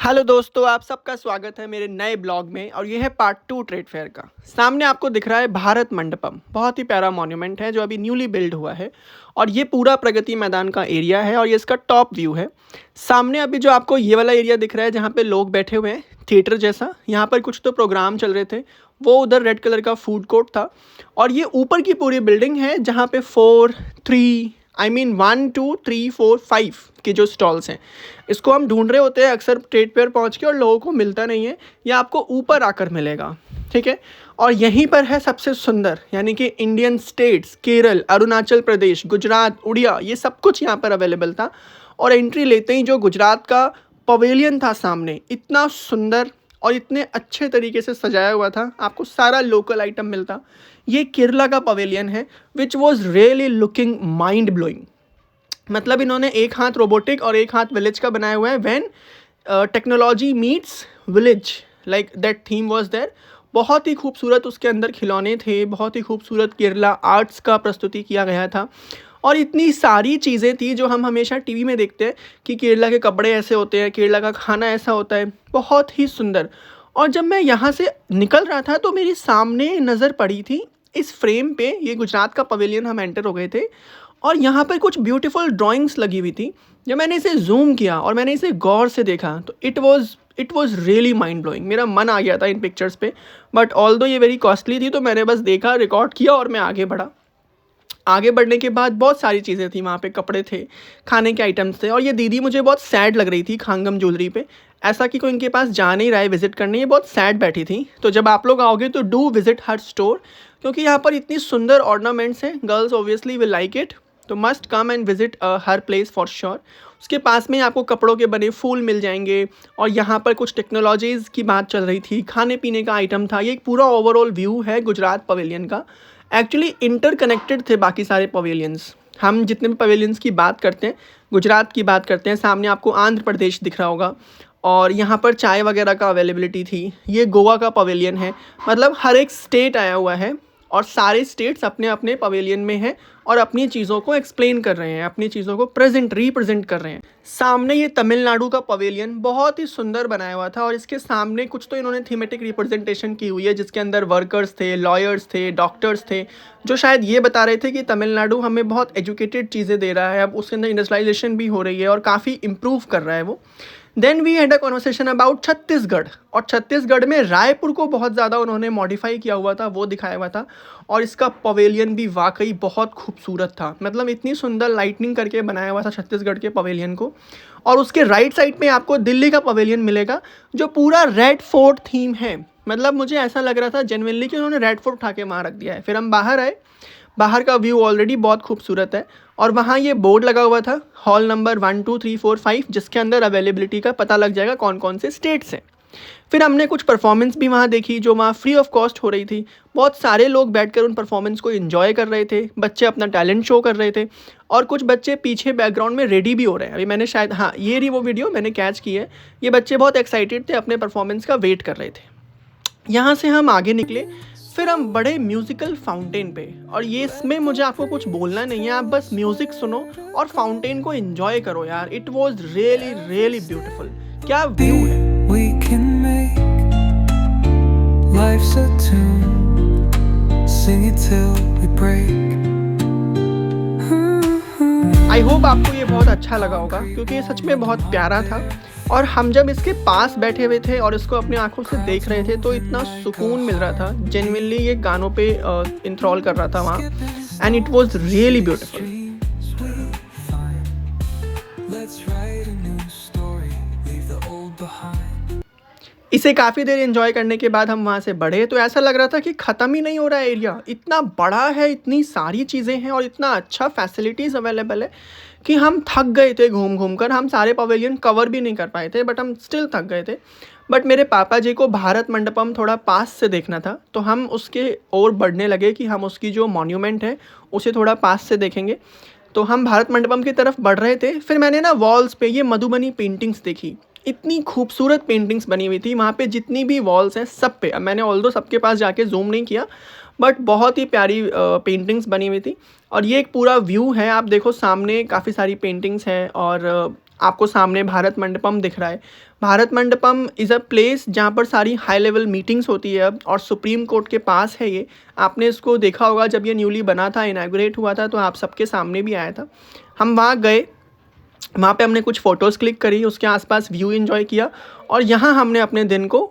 Hello दोस्तों, आप सबका स्वागत है मेरे नए ब्लॉग में। और ये है पार्ट 2 ट्रेड फेयर का। सामने आपको दिख रहा है भारत मंडपम, बहुत ही प्यारा मॉन्यूमेंट है जो अभी न्यूली बिल्ड हुआ है। और ये पूरा प्रगति मैदान का एरिया है और ये इसका टॉप व्यू है। सामने अभी जो आपको ये वाला एरिया दिख रहा है जहाँ पे लोग बैठे हुए हैं, थिएटर जैसा, यहाँ पर कुछ तो प्रोग्राम चल रहे थे, वो उधर रेड कलर का फूड कोर्ट था। और ये ऊपर की पूरी बिल्डिंग है जहाँ पे 1 2 3 4 5 के जो स्टॉल्स हैं, इसको हम ढूंढ रहे होते हैं अक्सर ट्रेड फेयर पहुंच के और लोगों को मिलता नहीं है। ये आपको ऊपर आकर मिलेगा, ठीक है। और यहीं पर है सबसे सुंदर, यानी कि इंडियन स्टेट्स, केरल, अरुणाचल प्रदेश, गुजरात, उड़िया, ये सब कुछ यहाँ पर अवेलेबल था। और एंट्री लेते ही जो गुजरात का पवेलियन था सामने, इतना सुंदर और इतने अच्छे तरीके से सजाया हुआ था, आपको सारा लोकल आइटम मिलता। ये केरला का पवेलियन है which was really looking mind blowing. मतलब इन्होंने एक हाथ रोबोटिक और एक हाथ विलेज का बनाया हुआ है। When technology meets village, like that theme was there. बहुत ही खूबसूरत उसके अंदर खिलौने थे, बहुत ही खूबसूरत केरला आर्ट्स का प्रस्तुति किया गया था। और इतनी सारी चीज़ें थी जो हम हमेशा टीवी में देखते हैं कि केरला के कपड़े ऐसे होते हैं, केरला का खाना ऐसा होता है, बहुत ही सुंदर। और जब मैं यहाँ से निकल रहा था तो मेरी सामने नज़र पड़ी थी इस फ्रेम पे, ये गुजरात का पवेलियन, हम एंटर हो गए थे और यहाँ पर कुछ ब्यूटीफुल ड्राइंग्स लगी हुई थी। जब मैंने इसे जूम किया और मैंने इसे गौर से देखा तो it was really mind blowing. मेरा मन आ गया था इन पिक्चर्स पे। बट ऑल्दो ये वेरी कॉस्टली थी तो मैंने बस देखा, रिकॉर्ड किया और मैं आगे बढ़ा। आगे बढ़ने के बाद बहुत सारी चीज़ें थी वहाँ पे, कपड़े थे, खाने के आइटम्स थे। और ये दीदी मुझे बहुत सैड लग रही थी खांगम ज्वेलरी पे, ऐसा कि कोई इनके पास जा नहीं रहा है विज़िट करने, ये बहुत सैड बैठी थी। तो जब आप लोग आओगे तो डू विज़िट हर स्टोर, क्योंकि यहाँ पर इतनी सुंदर ऑर्नामेंट्स हैं। Girls obviously will like it, तो must come and visit her place for sure. उसके पास में आपको कपड़ों के बने फूल मिल जाएंगे। और यहाँ पर कुछ टेक्नोलॉजीज़ की बात चल रही थी, खाने पीने का आइटम था। ये एक पूरा ओवरऑल व्यू है गुजरात पवेलियन का। एक्चुअली इंटरकनेक्टेड थे बाकी सारे पवेलियंस। हम जितने भी पवेलियंस की बात करते हैं, गुजरात की बात करते हैं, सामने आपको आंध्र प्रदेश दिख रहा होगा और यहाँ पर चाय वगैरह का अवेलेबिलिटी थी। ये गोवा का पवेलियन है। मतलब हर एक स्टेट आया हुआ है और सारे स्टेट्स अपने अपने पवेलियन में हैं और अपनी चीज़ों को एक्सप्लेन कर रहे हैं, अपनी चीज़ों को रिप्रेजेंट कर रहे हैं। सामने ये तमिलनाडु का पवेलियन बहुत ही सुंदर बनाया हुआ था और इसके सामने कुछ तो इन्होंने थीमेटिक रिप्रेजेंटेशन की हुई है जिसके अंदर वर्कर्स थे, लॉयर्स थे, डॉक्टर्स थे, जो शायद ये बता रहे थे कि तमिलनाडु हमें बहुत एजुकेटेड चीज़ें दे रहा है, अब उसके अंदर इंडस्ट्रियलाइजेशन भी हो रही है और काफ़ी इम्प्रूव कर रहा है वो। Then we had a conversation about Chhattisgarh. और छत्तीसगढ़ में रायपुर को बहुत ज़्यादा उन्होंने मॉडिफाई किया हुआ था, वो दिखाया हुआ था। और इसका पवेलियन भी वाकई बहुत खूबसूरत था। मतलब इतनी सुंदर लाइटनिंग करके बनाया हुआ था छत्तीसगढ़ के पवेलियन को। और उसके राइट साइड पे आपको दिल्ली का पवेलियन मिलेगा जो पूरा रेड फोर्ट थीम है। मतलब मुझे ऐसा लग रहा था जेन्युइनली कि उन्होंने रेड फोर्ट उठा के वहाँ रख दिया है। फिर हम बाहर आए, बाहर का व्यू ऑलरेडी बहुत खूबसूरत है और वहाँ ये बोर्ड लगा हुआ था, हॉल नंबर 1 2 3 4 5, जिसके अंदर अवेलेबिलिटी का पता लग जाएगा कौन कौन से स्टेट्स हैं। फिर हमने कुछ परफॉर्मेंस भी वहाँ देखी जो वहाँ फ्री ऑफ कॉस्ट हो रही थी। बहुत सारे लोग बैठकर उन परफॉर्मेंस को एंजॉय कर रहे थे, बच्चे अपना टैलेंट शो कर रहे थे और कुछ बच्चे पीछे बैकग्राउंड में रेडी भी हो रहे हैं। अभी मैंने शायद, हाँ ये रही वो वीडियो मैंने कैच की है। ये बच्चे बहुत एक्साइटेड थे, अपने परफॉर्मेंस का वेट कर रहे थे। यहाँ से हम आगे निकले, फिर हम बड़े म्यूजिकल फाउंटेन पे। और ये इसमें मुझे आपको कुछ बोलना नहीं है, आप बस म्यूजिक सुनो और फाउंटेन को एंजॉय करो यार। It was really really beautiful. क्या व्यू है। We can make life's a tune, sing it till we break. I hope आपको ये बहुत अच्छा लगा होगा क्योंकि ये सच में बहुत प्यारा था। और हम जब इसके पास बैठे हुए थे और इसको अपनी आंखों से देख रहे थे तो इतना सुकून मिल रहा था। जेन्युइनली ये गानों पे इंथ्रॉल कर रहा था वहाँ, and it was really beautiful. Let's write a new story, leave the old behind. इसे काफ़ी देर एंजॉय करने के बाद हम वहाँ से बढ़े तो ऐसा लग रहा था कि ख़त्म ही नहीं हो रहा है एरिया। इतना बड़ा है, इतनी सारी चीज़ें हैं और इतना अच्छा फैसिलिटीज़ अवेलेबल है कि हम थक गए थे घूम घूम कर। हम सारे पवेलियन कवर भी नहीं कर पाए थे, बट हम स्टिल थक गए थे। बट मेरे पापा जी को भारत मंडपम थोड़ा पास से देखना था तो हम उसके ओर बढ़ने लगे कि हम उसकी जो मॉन्यूमेंट है उसे थोड़ा पास से देखेंगे। तो हम भारत मंडपम की तरफ बढ़ रहे थे। फिर मैंने ना वॉल्स पे ये मधुबनी पेंटिंग्स देखी। इतनी खूबसूरत पेंटिंग्स बनी हुई थी वहाँ पे, जितनी भी वॉल्स हैं सब पे। अब मैंने ऑल्दो सबके पास जाके जूम नहीं किया, बट बहुत ही प्यारी पेंटिंग्स बनी हुई थी। और ये एक पूरा व्यू है, आप देखो सामने काफ़ी सारी पेंटिंग्स हैं और आपको सामने भारत मंडपम दिख रहा है। Bharat Mandapam is a place जहाँ पर सारी हाई लेवल मीटिंग्स होती है अब, और सुप्रीम कोर्ट के पास है ये। आपने इसको देखा होगा जब ये न्यूली बना था, इनाग्रेट हुआ था, तो आप सबके सामने भी आया था। हम वहाँ गए, वहाँ पे हमने कुछ फ़ोटोज़ क्लिक करी, उसके आसपास व्यू एंजॉय किया, और यहाँ हमने अपने दिन को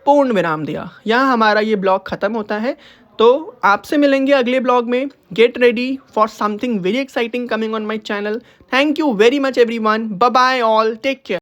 पूर्ण विराम दिया। यहाँ हमारा ये ब्लॉग ख़त्म होता है। तो आपसे मिलेंगे अगले ब्लॉग में। Get ready for something very exciting coming on my channel. Thank you very much everyone. Bye bye all, take care.